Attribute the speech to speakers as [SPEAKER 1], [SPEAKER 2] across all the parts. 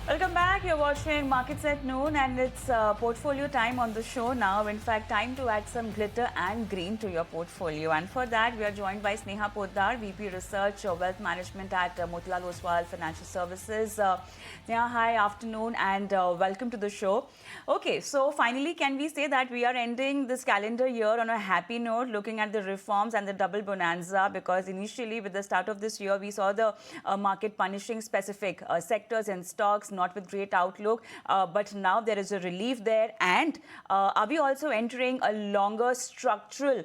[SPEAKER 1] Welcome back. You're watching Markets at Noon, and it's portfolio time on the show now. In fact, time to add some glitter and green to your portfolio. And for that, we are joined by Sneha Poddar, VP Research Wealth Management at Motilal Oswal Financial Services. Sneha, hi, afternoon, and welcome to the show. Okay, so finally, can we say that we are ending this calendar year on a happy note, looking at the reforms and the double bonanza? Because initially, with the start of this year, we saw the market punishing specific sectors and stocks not with great outlook, but now there is a relief there. And are we also entering a longer structural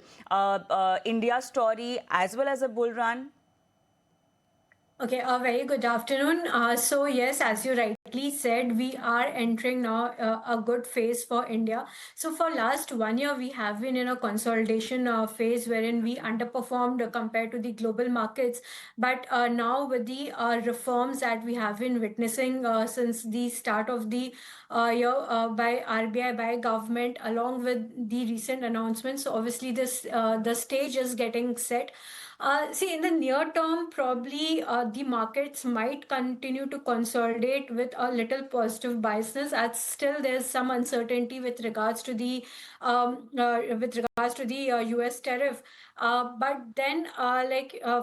[SPEAKER 1] India story as well as a bull run?
[SPEAKER 2] Okay, a very good afternoon. So yes, as you rightly said, we are entering now a good phase for India. So for last 1 year, we have been in a consolidation phase wherein we underperformed compared to the global markets. But now with the reforms that we have been witnessing since the start of the year by RBI, by government, along with the recent announcements, so obviously this the stage is getting set. See, in the near term, probably the markets might continue to consolidate with a little positive biasness, as still there's some uncertainty with regards to the U.S. tariff. But then,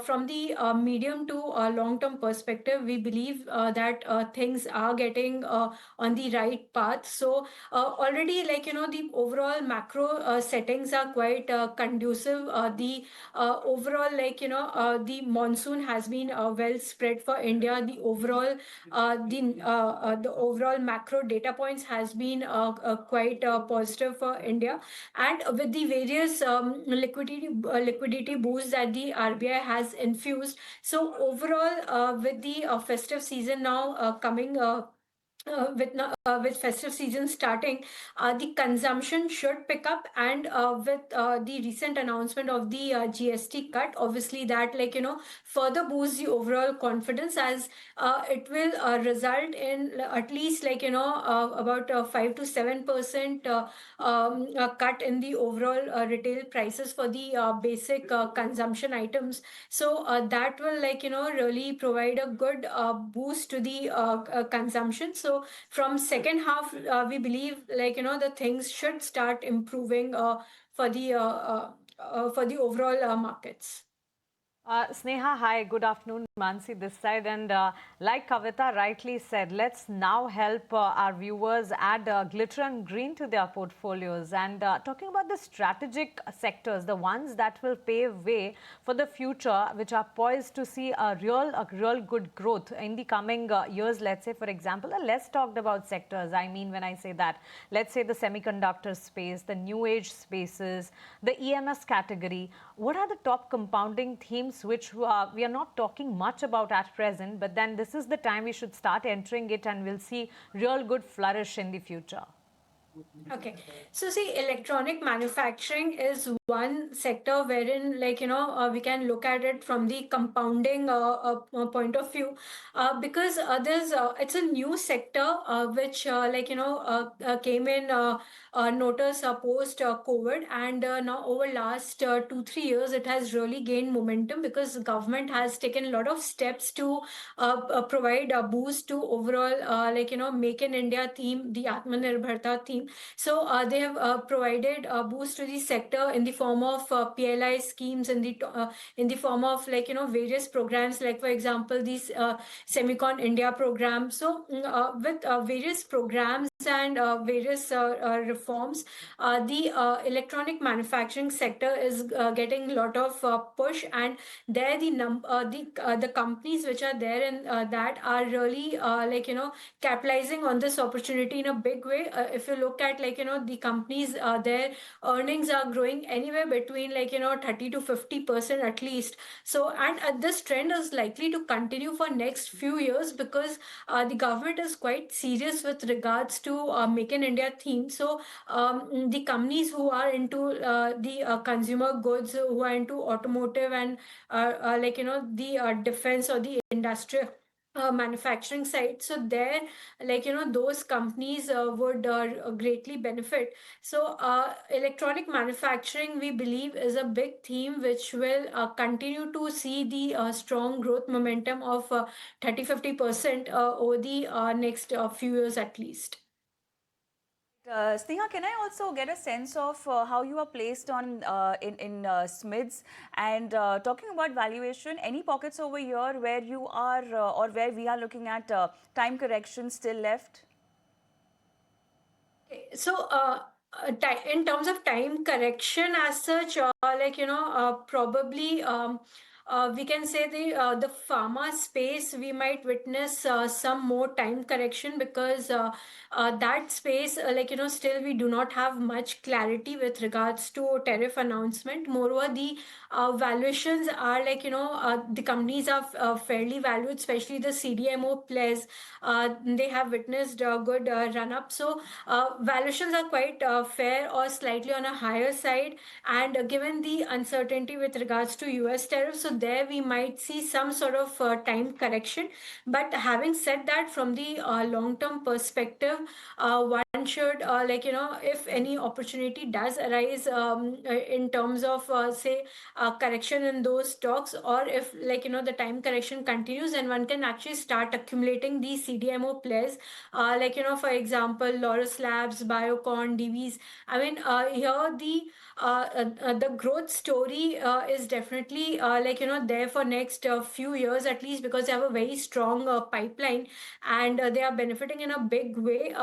[SPEAKER 2] from the medium to long term perspective, we believe that things are getting on the right path. So already, the overall macro settings are quite conducive. The overall, the monsoon has been well spread for India. The overall macro data points has been quite positive for India, and with the various liquidity boosts that the RBI has infused. So overall, with the festive season now coming. With festive season starting, the consumption should pick up, and with the recent announcement of the GST cut, obviously that further boosts the overall confidence, as it will result in at least about 5 to 7% cut in the overall retail prices for the basic consumption items. So that will really provide a good boost to the consumption. So from second half, we believe the things should start improving for the overall markets.
[SPEAKER 3] Sneha, hi, good afternoon. Mansi this side. And like Kavita rightly said, let's now help our viewers add glitter and green to their portfolios. And talking about the strategic sectors, the ones that will pave way for the future, which are poised to see a real good growth in the coming years. Let's say, for example, a less talked about sectors. I mean, when I say that, let's say the semiconductor space, the new age spaces, the EMS category. What are the top compounding themes which we are not talking much about at present, but then this is the time we should start entering it and we'll see real good flourish in the future?
[SPEAKER 2] Okay. So see, electronic manufacturing is one sector wherein, we can look at it from the compounding point of view, because it's a new sector which, came in notice post COVID, and now over last 2 3 years, it has really gained momentum because the government has taken a lot of steps to provide a boost to overall, make in India theme, the Atmanirbharta theme. So they have provided a boost to the sector in the form of PLI schemes, in the form of various programs, like for example these Semicon India program. So with various programs and various reforms, the electronic manufacturing sector is getting a lot of push, and there the companies which are there in that are really capitalizing on this opportunity in a big way. If you look at the companies, their earnings are growing anywhere between 30 to 50% at least. So, and this trend is likely to continue for next few years, because the government is quite serious with regards to Make in India theme. So the companies who are into the consumer goods, who are into automotive and the defense or the industrial manufacturing side. So there, those companies would greatly benefit. So electronic manufacturing, we believe, is a big theme which will continue to see the strong growth momentum of 30-50% over the next few years at least.
[SPEAKER 1] Sneha, can I also get a sense of how you are placed on in SMIDs? And talking about valuation, any pockets over here where you are or where we are looking at time correction still left?
[SPEAKER 2] So, in terms of time correction as such, probably we can say the pharma space we might witness some more time correction because that space, still we do not have much clarity with regards to tariff announcement. Moreover, the valuations are the companies are fairly valued, especially the CDMO players. They have witnessed a good run up. So valuations are quite fair or slightly on a higher side. And given the uncertainty with regards to US tariffs, so there we might see some sort of time correction. But having said that, from the long-term perspective, one should, if any opportunity does arise in terms of, say, correction in those stocks, or if, the time correction continues, and one can actually start accumulating these CDMO players, for example, Laurus Labs, Biocon, DVs. I mean, here the growth story is definitely there for next few years at least, because they have a very strong pipeline, and they are benefiting in a big way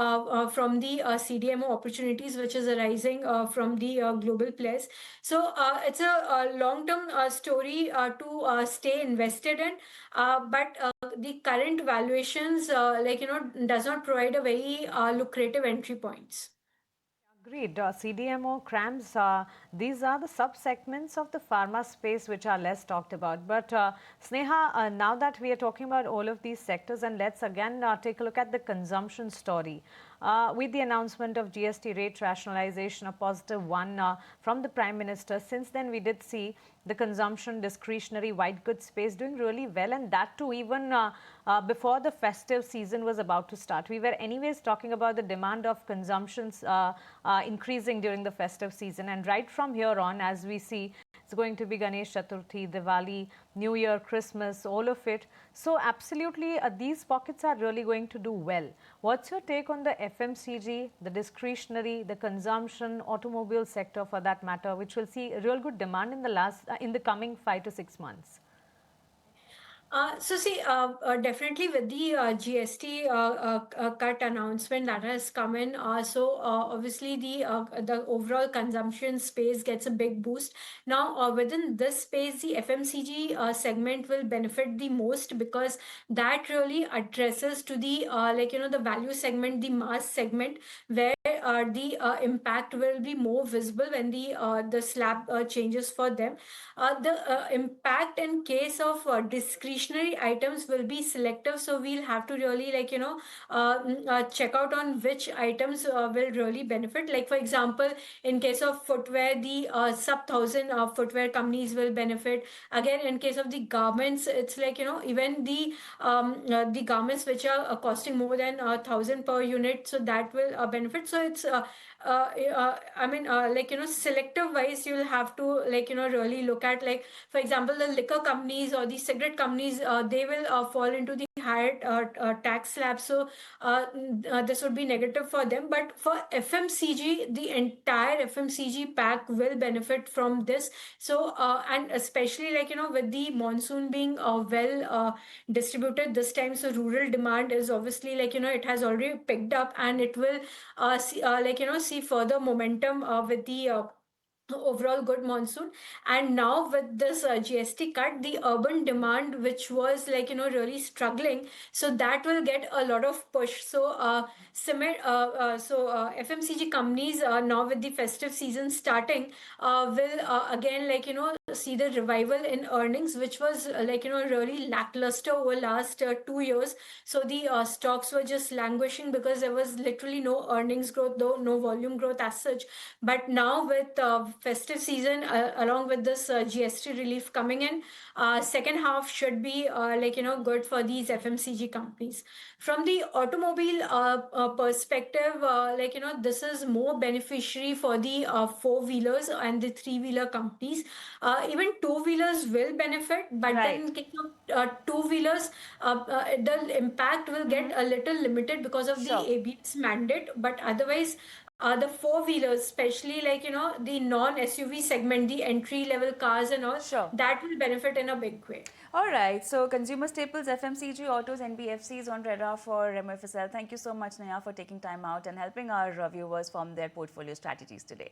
[SPEAKER 2] from the CDMO opportunities which is arising from the global players. So it's a long-term story to stay invested in, but the current valuations does not provide a very lucrative entry points.
[SPEAKER 3] Agreed. CDMO, CRAMS, these are the sub-segments of the pharma space which are less talked about. But Sneha, now that we are talking about all of these sectors, and let's again take a look at the consumption story. With the announcement of GST rate rationalization, a positive one from the Prime Minister, since then we did see the consumption discretionary white goods space doing really well, and that too even before the festive season was about to start. We were anyways talking about the demand of consumptions increasing during the festive season, and right from here on, as we see, it's going to be Ganesh Chaturthi, Diwali, New Year, Christmas, all of it. So absolutely, these pockets are really going to do well. What's your take on the FMCG, the discretionary, the consumption, automobile sector for that matter, which will see real good demand in the coming 5 to 6 months?
[SPEAKER 2] So see, definitely with the GST cut announcement that has come in, obviously the overall consumption space gets a big boost. Now, within this space, the FMCG segment will benefit the most, because that really addresses to the the value segment, the mass segment, where the impact will be more visible when the slab changes for them. The impact in case of discretionary items will be selective, so we'll have to really check out on which items will really benefit. Like for example, in case of footwear, the sub thousand footwear companies will benefit. Again, in case of the garments, it's even the garments which are costing more than 1,000 per unit, so that will benefit. So it's selective wise, you'll have to really look at, like for example, the liquor companies or the cigarette companies, they will fall into the higher tax slab. So this would be negative for them. But for FMCG, the entire FMCG pack will benefit from this. So and especially with the monsoon being distributed this time, so rural demand is obviously it has already picked up, and it will see further momentum with the overall good monsoon. And now with this GST cut, the urban demand, which was really struggling, so that will get a lot of push. So FMCG companies, now with the festive season starting, will again see the revival in earnings, which was really lackluster over last 2 years. So the stocks were just languishing because there was literally no earnings growth, though no volume growth as such. But now with festive season, along with this GST relief coming in, second half should be good for these FMCG companies. From the automobile perspective, this is more beneficiary for the four-wheelers and the three-wheeler companies. Even two-wheelers will benefit, but then
[SPEAKER 1] Right.
[SPEAKER 2] in case of two-wheelers, the impact will get a little limited because of the
[SPEAKER 1] Sure.
[SPEAKER 2] ABS mandate. But otherwise, the four-wheelers, especially the non-SUV segment, the entry-level cars and all,
[SPEAKER 1] Sure.
[SPEAKER 2] that will benefit in a big way.
[SPEAKER 1] All right. So consumer staples, FMCG, autos, NBFCs on radar for MFSL. Thank you so much, Neha, for taking time out and helping our viewers form their portfolio strategies today.